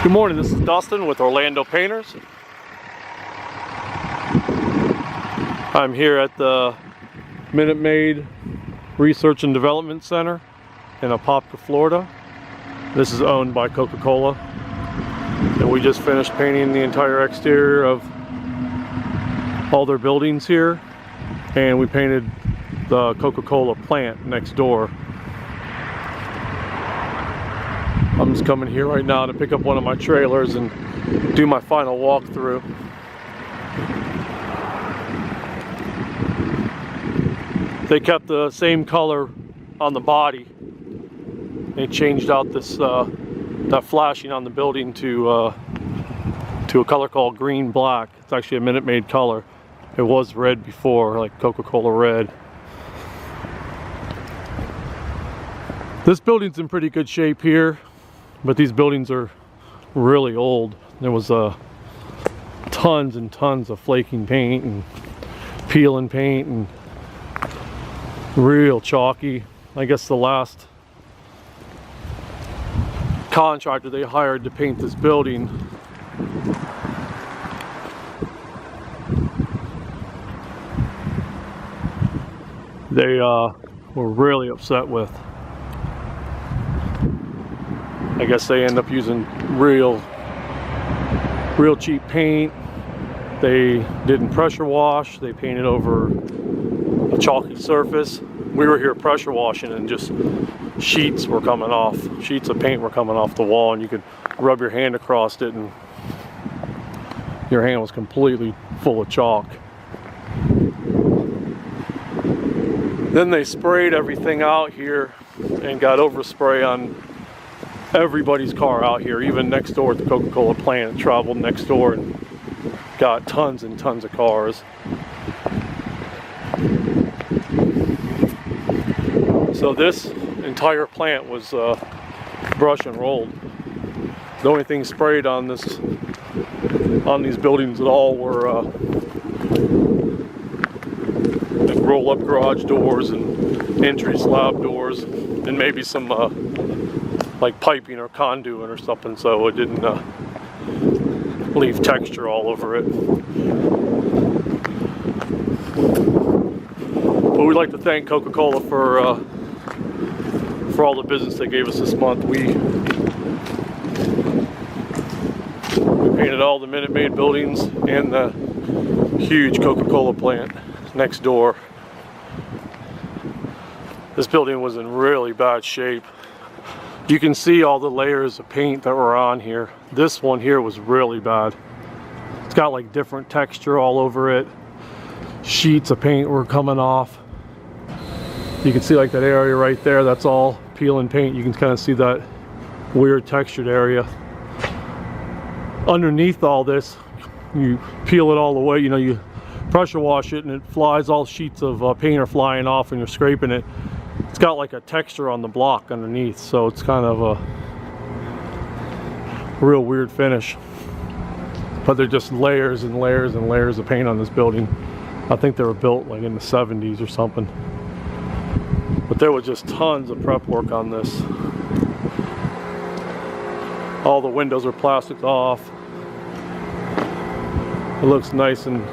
Good morning, this is Dustin with Orlando Painters. I'm here at the Minute Maid Research and Development Center in Apopka, Florida. This is owned by Coca-Cola. And we just finished painting the entire exterior of all their buildings here. And we painted the Coca-Cola plant next door. I'm just coming here right now to pick up one of my trailers and do my final walkthrough. They kept the same color on the body. They changed out this that flashing on the building to a color called green black. It's actually a Minute Maid color. It was red before, like Coca-Cola red. This building's in pretty good shape here. But these buildings are really old. There was tons and tons of flaking paint and peeling paint and real chalky. I guess the last contractor they hired to paint this building they were really upset with. I guess they end up using real cheap paint. They didn't pressure wash. They painted over a chalky surface. We were here pressure washing and just sheets were coming off. Sheets of paint were coming off the wall and you could rub your hand across it and your hand was completely full of chalk. Then they sprayed everything out here and got overspray on everybody's car out here, even next door at the Coca-Cola plant. Traveled next door and got tons and tons of cars. So this entire plant was brush and rolled. The only thing sprayed on these buildings at all were like roll-up garage doors and entry slab doors, and maybe some like piping or conduit or something, so it didn't leave texture all over it. But we'd like to thank Coca-Cola for all the business they gave us this month. We painted all the Minute Maid buildings and the huge Coca-Cola plant next door. This building was in really bad shape. You can see all the layers of paint that were on here. This one here was really bad. It's got like different texture all over it. Sheets of paint were coming off. You can see like that area right there, that's all peeling paint. You can kind of see that weird textured area. Underneath all this, you peel it all away, you know, you pressure wash it and it flies, all sheets of paint are flying off and you're scraping it. It's got like a texture on the block underneath, so it's kind of a real weird finish. But they're just layers and layers and layers of paint on this building. I think they were built like in the 70s or something. But there was just tons of prep work on this. All the windows are plastic off. It looks nice and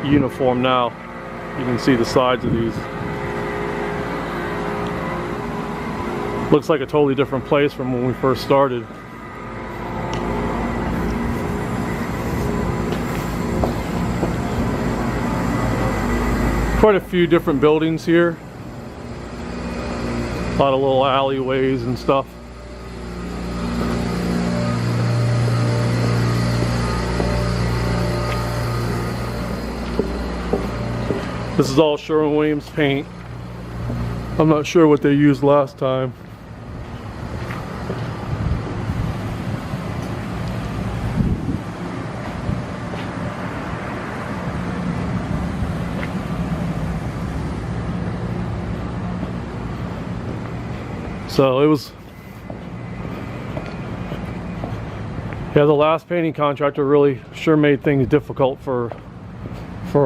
uniform now. You can see the sides of these. Looks like a totally different place from when we first started. Quite a few different buildings here. A lot of little alleyways and stuff. This is all Sherwin-Williams paint. I'm not sure what they used last time. So it was, yeah, the last painting contractor really sure made things difficult for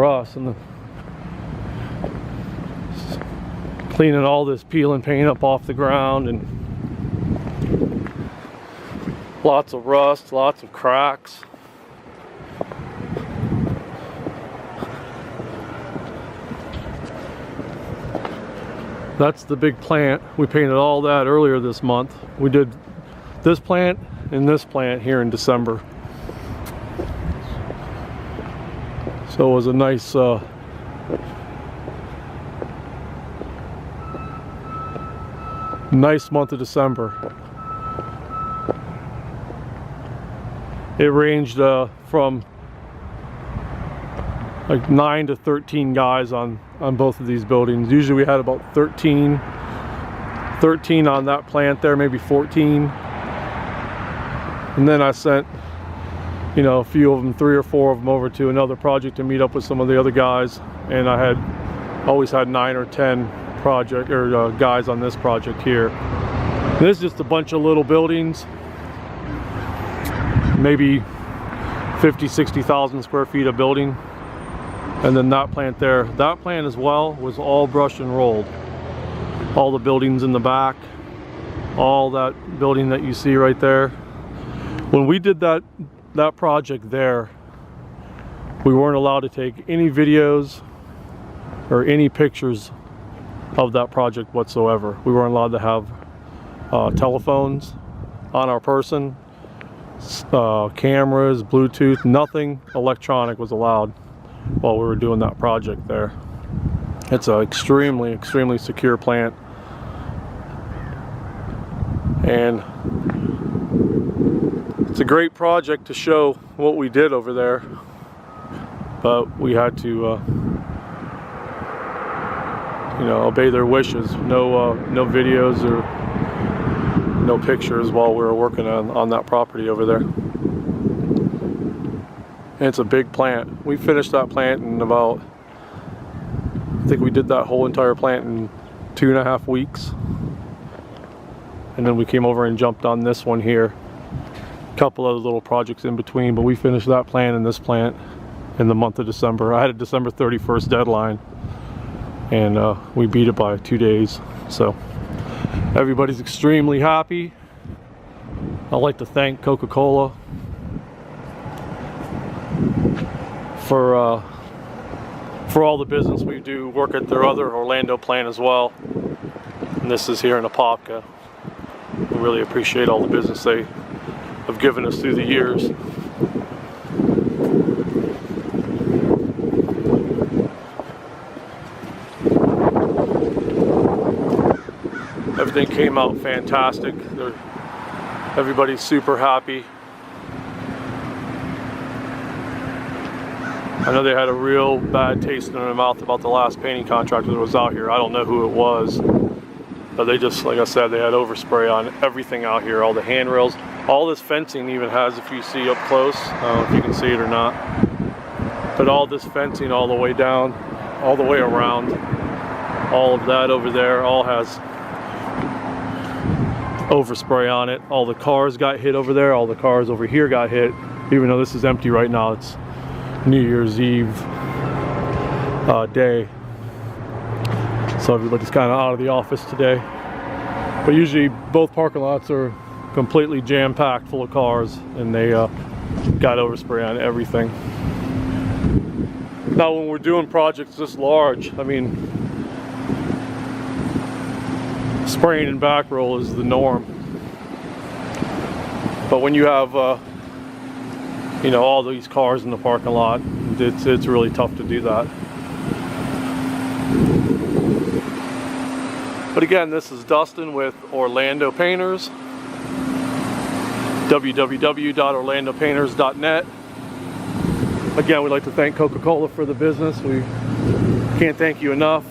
us, and cleaning all this peeling paint up off the ground and Lots of rust, lots of cracks. That's the big plant. We painted all that earlier this month. We did this plant and this plant here in December. So it was a nice nice month of December. It ranged from like 9 to 13 guys on both of these buildings. Usually we had about 13 on that plant there, maybe 14. And then I sent, you know, a few of them, 3 or 4 of them over to another project to meet up with some of the other guys. And I had always had 9 or 10 guys on this project here. This is just a bunch of little buildings, maybe 50-60,000 square feet of building. And then that plant there, that plant as well was all brushed and rolled. All the buildings in the back, all that building that you see right there. When we did that project there, we weren't allowed to take any videos or any pictures of that project whatsoever. We weren't allowed to have telephones on our person, cameras, Bluetooth, nothing electronic was allowed while we were doing that project there. It's an extremely secure plant, and it's a great project to show what we did over there, but we had to you know, obey their wishes. No videos or no pictures while we were working on that property over there. And it's a big plant. We finished that plant in about, I think we did that whole entire plant in 2.5 weeks. And then we came over and jumped on this one here. A couple other little projects in between, but we finished that plant and this plant in the month of December. I had a December 31st deadline, and we beat it by 2 days. So everybody's extremely happy. I'd like to thank Coca-Cola for all the business we do work at their other Orlando plant as well. And this is here in Apopka. We really appreciate all the business they have given us through the years. Everything came out fantastic. Everybody's super happy. I know they had a real bad taste in their mouth about the last painting contractor that was out here. I don't know who it was, but they just, like I said, they had overspray on everything out here, all the handrails. All this fencing even has, if you see up close, I don't know if you can see it or not, but all this fencing all the way down, all the way around, all of that over there, all has overspray on it. All the cars got hit over there, all the cars over here got hit, even though this is empty right now. It's New Year's Eve day, so everybody's kind of out of the office today. But usually both parking lots are completely jam-packed full of cars, and they got overspray on everything. Now when we're doing projects this large, I mean, spraying and back roll is the norm. But when you have you know, all these cars in the parking lot, it's really tough to do that. But again, this is Dustin with Orlando Painters, www.orlandopainters.net. Again, we'd like to thank Coca-Cola for the business. We can't thank you enough.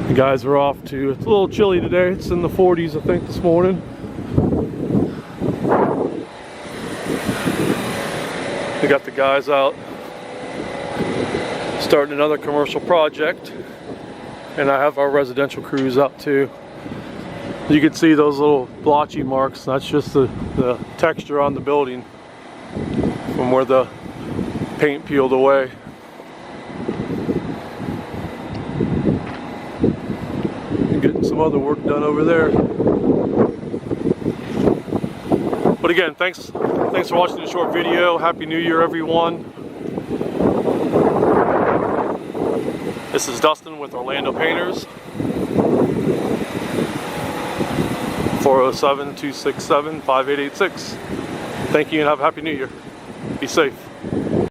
The guys are off to, it's a little chilly today, it's in the 40s I think this morning. We got the guys out starting another commercial project, and I have our residential crews out too. You can see those little blotchy marks. That's just the texture on the building from where the paint peeled away. Getting some other work done over there. But again, thanks for watching the short video. Happy New Year, everyone. This is Dustin with Orlando Painters. 407-267-5886. Thank you and have a Happy New Year. Be safe.